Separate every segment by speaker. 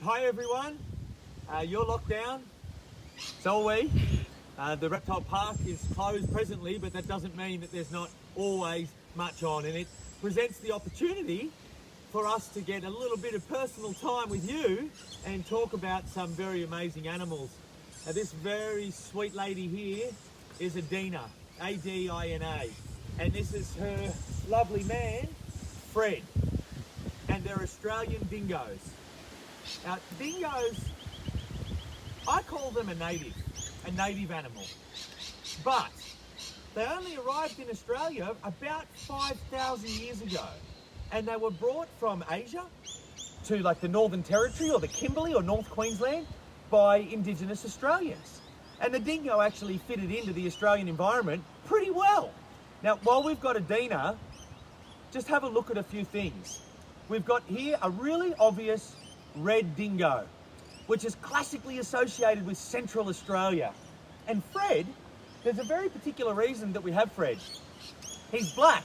Speaker 1: Hi everyone, you're locked down, so are we. The reptile park is closed presently, but that doesn't mean that there's not always much on, and it presents the opportunity for us to get a little bit of personal time with you and talk about some very amazing animals. Now, this very sweet lady here is a Dina, A-D-I-N-A, and this is her lovely man, Fred, and they're Australian dingoes. Now, dingoes, I call them a native animal, but they only arrived in Australia about 5,000 years ago, and they were brought from Asia to like the Northern Territory or the Kimberley or North Queensland by Indigenous Australians. And the dingo actually fitted into the Australian environment pretty well. Now, while we've got a Dina, just have a look at a few things. We've got here a really obvious red dingo, which is classically associated with Central Australia. And Fred, there's a very particular reason that we have Fred. He's black.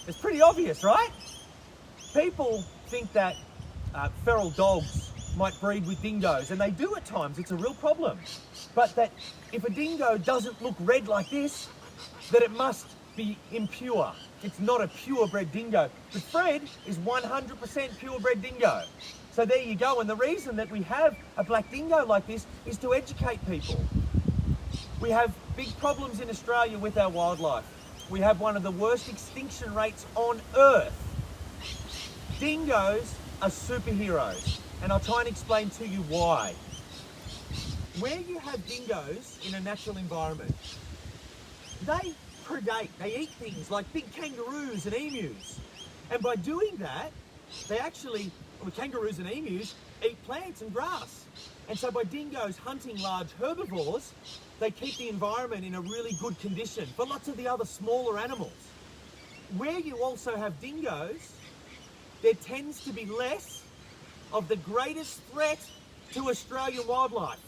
Speaker 1: It's pretty obvious, right? People think that feral dogs might breed with dingoes, and they do at times. It's a real problem. But that if a dingo doesn't look red like this, that it must be impure. It's not a purebred dingo. But Fred is 100% purebred dingo. So there you go. And the reason that we have a black dingo like this is to educate people. We have big problems in Australia with our wildlife. We have one of the worst extinction rates on Earth. Dingoes are superheroes, and I'll try and explain to you why. Where you have dingoes in a natural environment, they predate, they eat things like big kangaroos and emus. And by doing that, they actually, kangaroos and emus, eat plants and grass. And so by dingoes hunting large herbivores, they keep the environment in a really good condition for lots of the other smaller animals. Where you also have dingoes, there tends to be less of the greatest threat to Australian wildlife,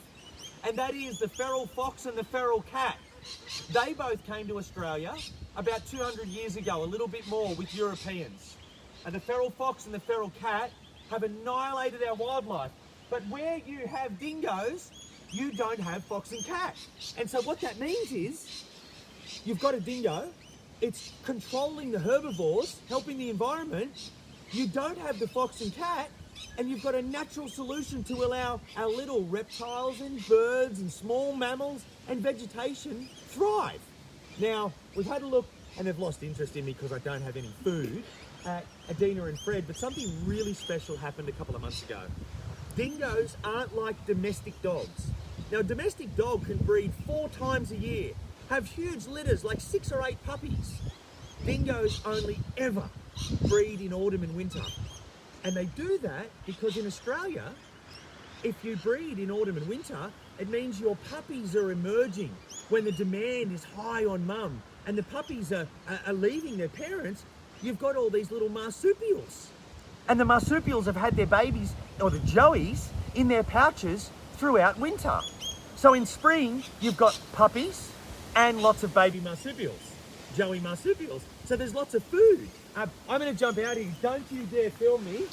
Speaker 1: and that is the feral fox and the feral cat. They both came to Australia about 200 years ago, a little bit more with Europeans. And the feral fox and the feral cat have annihilated our wildlife. But where you have dingoes, you don't have fox and cat. And so what that means is, you've got a dingo, it's controlling the herbivores, helping the environment. You don't have the fox and cat, and you've got a natural solution to allow our little reptiles and birds and small mammals and vegetation thrive. Now, we've had a look, and they've lost interest in me because I don't have any food, at Adina and Fred, but something really special happened a couple of months ago. Dingoes aren't like domestic dogs. Now, a domestic dog can breed 4 times a year, have huge litters, like 6 or 8 puppies. Dingoes only ever breed in autumn and winter. And they do that because in Australia, if you breed in autumn and winter, it means your puppies are emerging when the demand is high on mum and the puppies are leaving their parents. You've got all these little marsupials. And the marsupials have had their babies, or the joeys, in their pouches throughout winter. So in spring, you've got puppies and lots of baby marsupials, joey marsupials. So there's lots of food. I'm going to jump out here. Don't you dare film me,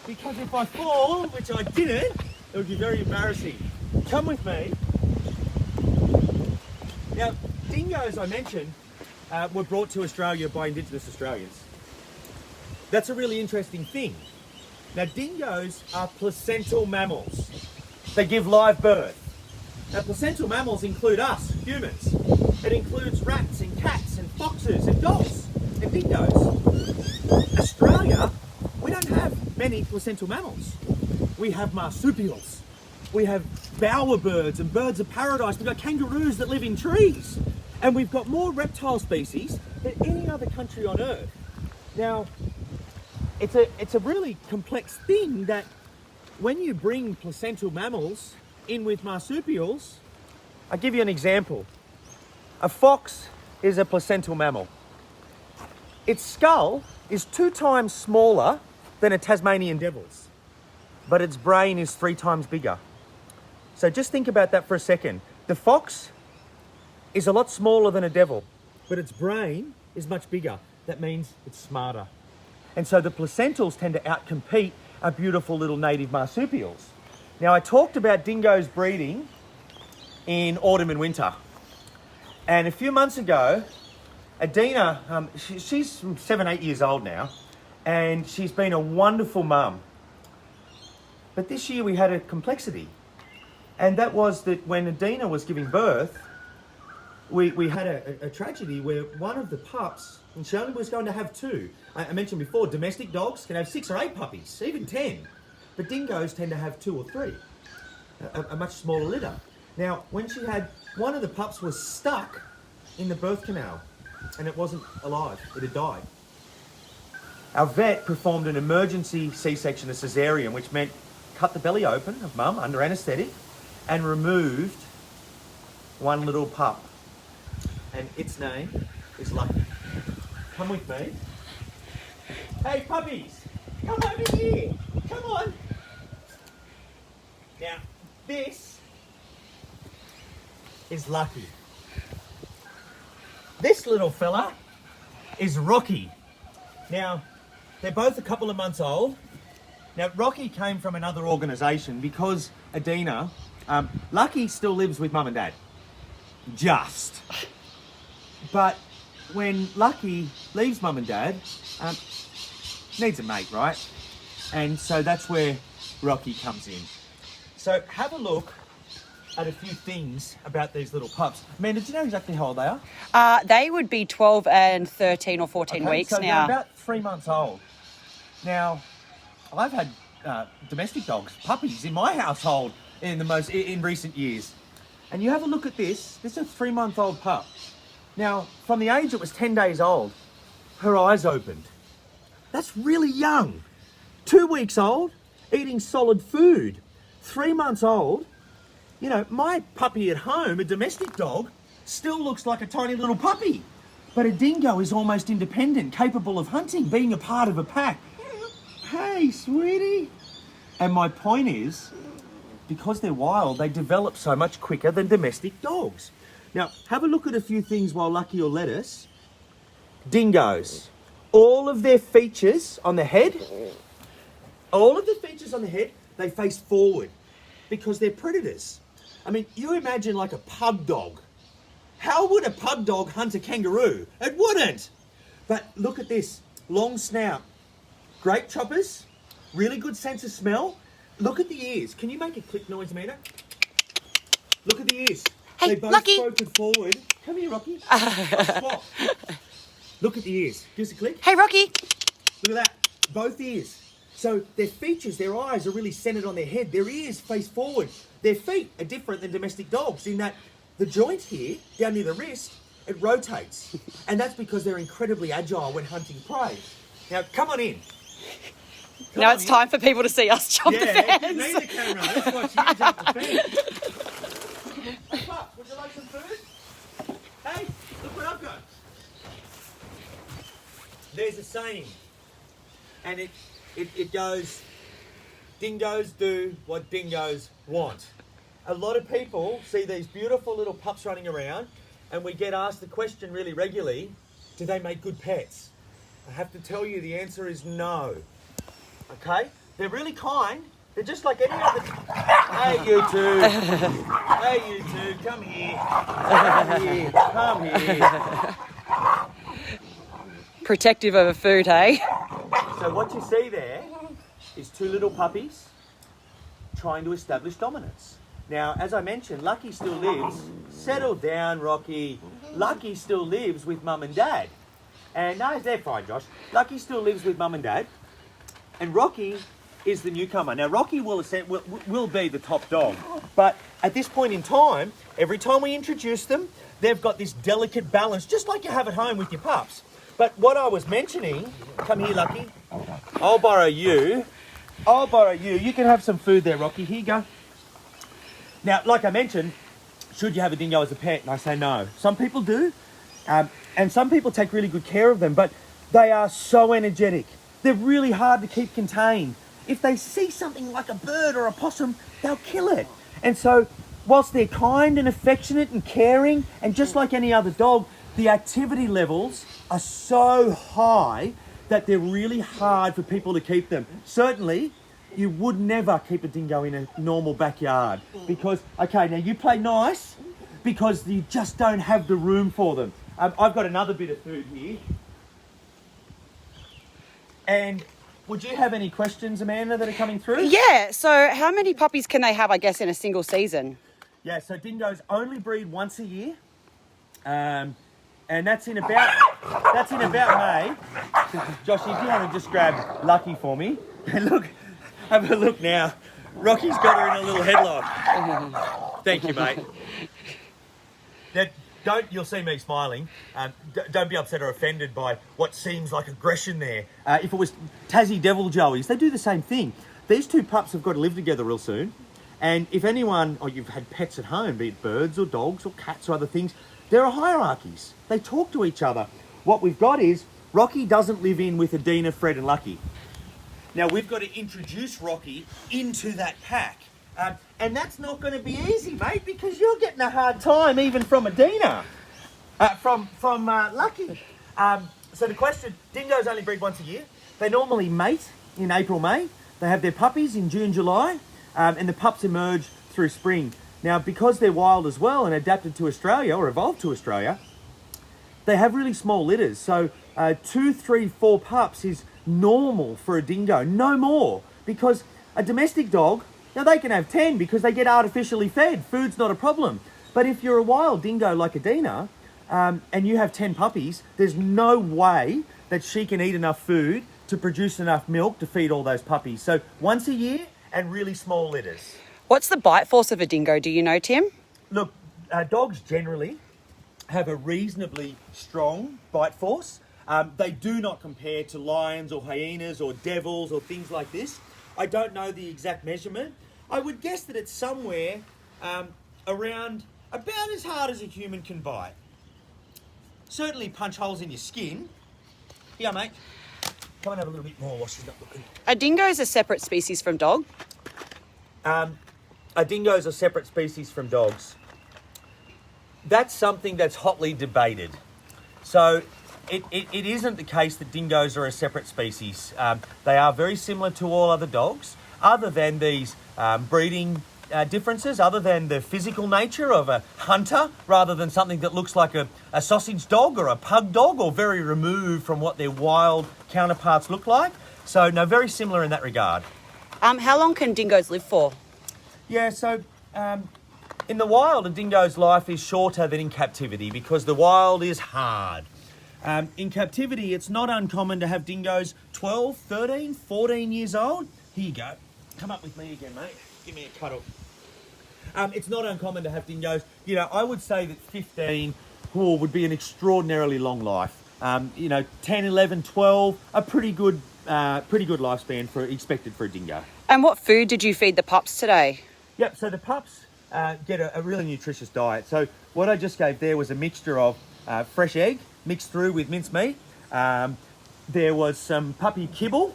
Speaker 1: because if I fall, which I didn't, it would be very embarrassing. Come with me. Now, dingoes, I mentioned, were brought to Australia by Indigenous Australians. That's a really interesting thing. Now, dingoes are placental mammals. They give live birth. Now, placental mammals include us, humans. It includes rats and cats and foxes and dogs and dingoes. Australia, we don't have many placental mammals. We have marsupials. We have bowerbirds and birds of paradise. We've got kangaroos that live in trees. And we've got more reptile species than any other country on Earth. Now, it's a really complex thing that when you bring placental mammals in with marsupials, I'll give you an example. A fox is a placental mammal. Its skull is 2 times smaller than a Tasmanian devil's, but its brain is 3 times bigger. So just think about that for a second. The fox is a lot smaller than a devil, but its brain is much bigger. That means it's smarter. And so the placentals tend to outcompete our beautiful little native marsupials. Now, I talked about dingoes breeding in autumn and winter. And a few months ago, Adina, she's 7, 8 years old now, and she's been a wonderful mum. But this year we had a complexity. And that was that when Adina was giving birth, we had a tragedy where one of the pups, and she only was going to have 2. I mentioned before, domestic dogs can have 6 or 8 puppies, even 10. But dingoes tend to have 2 or 3, a much smaller litter. Now, when she had, one of the pups was stuck in the birth canal and it wasn't alive, it had died. Our vet performed an emergency C-section, a cesarean, which meant cut the belly open of mum under anaesthetic and removed one little pup. And its name is Lucky. Come with me. Hey, puppies, come over here. Come on. Now, this is Lucky. This little fella is Rocky. Now, they're both a couple of months old. Now, Rocky came from another organisation because Adina, Lucky still lives with mum and dad. Just. But when Lucky leaves mum and dad, needs a mate, right? And so that's where Rocky comes in. So have a look at a few things about these little pups. Amanda, do you know exactly how old they are?
Speaker 2: They would be 12 and 13 or 14 weeks
Speaker 1: so
Speaker 2: now.
Speaker 1: They're about 3 months old. Now, I've had domestic dogs, puppies in my household in recent years. And you have a look at this. This is a 3-month-old pup. Now, from the age it was 10 days old, her eyes opened. That's really young. 2 weeks old, eating solid food. 3 months old. You know, my puppy at home, a domestic dog, still looks like a tiny little puppy. But a dingo is almost independent, capable of hunting, being a part of a pack. Hey, sweetie. And my point is, because they're wild, they develop so much quicker than domestic dogs. Now, have a look at a few things while Lucky will let us. Dingoes. All of their features on the head, they face forward because they're predators. I mean, you imagine like a pug dog. How would a pug dog hunt a kangaroo? It wouldn't. But look at this. Long snout. Great choppers. Really good sense of smell. Look at the ears. Can you make a click noise, Amanda? Look at the ears.
Speaker 2: Hey,
Speaker 1: they both
Speaker 2: Lucky.
Speaker 1: floated forward. Come here, Rocky. Swap. Look at the ears. Give us a click.
Speaker 2: Hey, Rocky.
Speaker 1: Look at that. Both ears. So their features, their eyes are really centered on their head. Their ears face forward. Their feet are different than domestic dogs in that the joint here, down near the wrist, it rotates. And that's because they're incredibly agile when hunting prey. Now, come on in.
Speaker 2: Now it's time for people to see us jump the
Speaker 1: Yeah,
Speaker 2: fence.
Speaker 1: you need the camera. Let's watch you jump the fence. Hey, Pup, would you like some food? Hey, look what I've got. There's a saying. And it goes, dingoes do what dingoes want. A lot of people see these beautiful little pups running around and we get asked the question really regularly, do they make good pets? I have to tell you the answer is no. Okay? They're really kind. They're just like any other... Hey, you two. Hey, you two. Come here. Come here. Come here.
Speaker 2: Protective over food, hey?
Speaker 1: So what you see there is 2 little puppies trying to establish dominance. Now, as I mentioned, Lucky still lives... Settle down, Rocky. Lucky still lives with mum and dad. And no, they're fine, Josh. Lucky still lives with mum and dad. And Rocky is the newcomer. Now, Rocky will be the top dog. But at this point in time, every time we introduce them, they've got this delicate balance, just like you have at home with your pups. But what I was mentioning, come here, Lucky. I'll borrow you. You can have some food there, Rocky. Here you go. Now, like I mentioned, should you have a dingo as a pet? And I say no. Some people do. And some people take really good care of them, but they are so energetic. They're really hard to keep contained. If they see something like a bird or a possum, they'll kill it. And so, whilst they're kind and affectionate and caring, and just like any other dog, the activity levels are so high that they're really hard for people to keep them. Certainly, you would never keep a dingo in a normal backyard because, okay, now you play nice because you just don't have the room for them. I've got another bit of food here. And would you have any questions, Amanda, that are coming through?
Speaker 2: Yeah, so how many puppies can they have, I guess, in a single season?
Speaker 1: Yeah, so dingoes only breed once a year. And that's in about May. Josh, if you want to just grab Lucky for me. And look, have a look now. Rocky's got her in a little headlock. Thank you, mate. Now, you'll see me smiling. Don't be upset or offended by what seems like aggression there. If it was Tassie Devil Joeys, they do the same thing. These two pups have got to live together real soon. And if anyone, or you've had pets at home, be it birds or dogs or cats or other things, there are hierarchies. They talk to each other. What we've got is, Rocky doesn't live in with Adina, Fred and Lucky. Now we've got to introduce Rocky into that pack. And that's not going to be easy, mate, because you're getting a hard time even from Adina, from Lucky. So the question, dingoes only breed once a year. They normally mate in April, May. They have their puppies in June, July, and the pups emerge through spring. Now, because they're wild as well and adapted to Australia, or evolved to Australia, they have really small litters. So 2, 3, 4 pups is normal for a dingo, no more. Because a domestic dog, now they can have 10 because they get artificially fed. Food's not a problem. But if you're a wild dingo like Adina, and you have 10 puppies, there's no way that she can eat enough food to produce enough milk to feed all those puppies. So once a year and really small litters.
Speaker 2: What's the bite force of a dingo, do you know, Tim?
Speaker 1: Look, dogs generally have a reasonably strong bite force. They do not compare to lions or hyenas or devils or things like this. I don't know the exact measurement. I would guess that it's somewhere around about as hard as a human can bite. Certainly punch holes in your skin. Yeah, mate. Come and have a little bit more while she's not looking.
Speaker 2: Are dingoes a separate species from dog?
Speaker 1: Dingoes are separate species from dogs. That's something that's hotly debated. So it isn't the case that dingoes are a separate species. They are very similar to all other dogs, other than these breeding differences, other than the physical nature of a hunter, rather than something that looks like a sausage dog or a pug dog, or very removed from what their wild counterparts look like. So, no, very similar in that regard.
Speaker 2: How long can dingoes live for?
Speaker 1: Yeah, so in the wild, a dingo's life is shorter than in captivity because the wild is hard. In captivity, it's not uncommon to have dingoes 12, 13, 14 years old. Here you go. Come up with me again, mate. Give me a cuddle. It's not uncommon to have dingoes. You know, I would say that 15 would be an extraordinarily long life. 10, 11, 12, a pretty good lifespan expected for a dingo.
Speaker 2: And what food did you feed the pups today?
Speaker 1: Yep, so the pups get a really nutritious diet. So what I just gave there was a mixture of fresh egg mixed through with minced meat. There was some puppy kibble,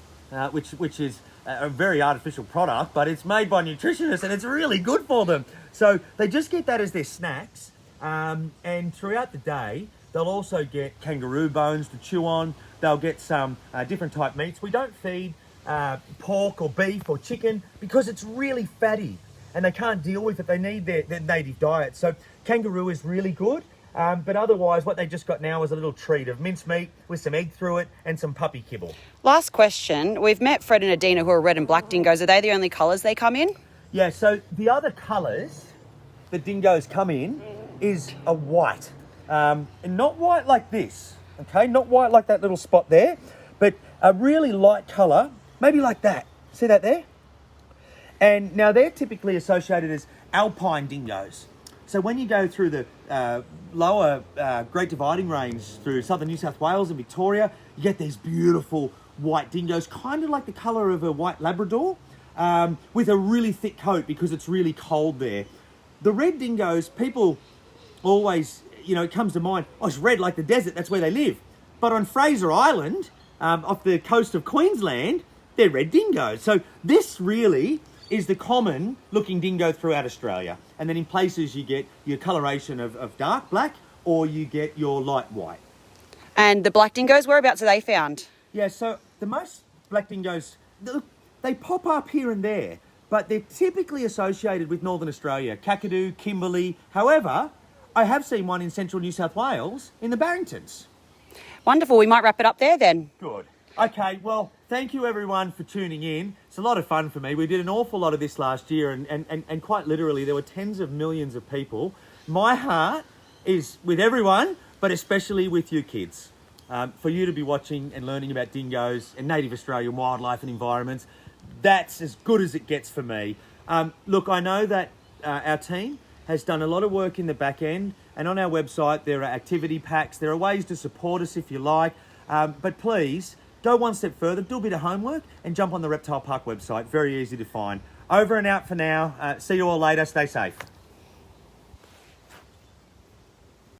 Speaker 1: which is a very artificial product, but it's made by nutritionists and it's really good for them. So they just get that as their snacks. And throughout the day, they'll also get kangaroo bones to chew on. They'll get some different type meats. We don't feed pork or beef or chicken because it's really fatty and they can't deal with it. They need their native diet. So kangaroo is really good. But otherwise, what they just got now is a little treat of minced meat with some egg through it and some puppy kibble. Last
Speaker 2: question. We've met Fred and Adina, who are red and black dingoes. Are they the only colours they come in?
Speaker 1: Yeah, so the other colours that dingoes come in is a white. And not white like this, okay? Not white like that little spot there, but a really light colour, maybe like that. See that there? And now they're typically associated as alpine dingoes. So when you go through the lower Great Dividing Range through southern New South Wales and Victoria, you get these beautiful white dingoes, kind of like the colour of a white Labrador, with a really thick coat because it's really cold there. The red dingoes, people always, it comes to mind, oh, it's red like the desert, that's where they live. But on Fraser Island, off the coast of Queensland, they're red dingoes. So this really is the common looking dingo throughout Australia. And then in places you get your coloration of dark black or you get your light white. And
Speaker 2: the black dingoes, whereabouts are they found?
Speaker 1: Yeah, so the most black dingoes, they they pop up here and there, but they're typically associated with Northern Australia, Kakadu, Kimberley. However, I have seen one in central New South Wales in the Barringtons.
Speaker 2: Wonderful. We might wrap it up there then.
Speaker 1: Good. Okay, well, thank you everyone for tuning in. It's a lot of fun for me. We did an awful lot of this last year, and quite literally there were tens of millions of people. My heart is with everyone, but especially with you kids. For you to be watching and learning about dingoes and native Australian wildlife and environments, that's as good as it gets for me. Look, I know that our team has done a lot of work in the back end, and on our website there are activity packs. There are ways to support us if you like, but please go one step further, do a bit of homework and jump on the Reptile Park website. Very easy to find. Over and out for now. See you all later. Stay safe.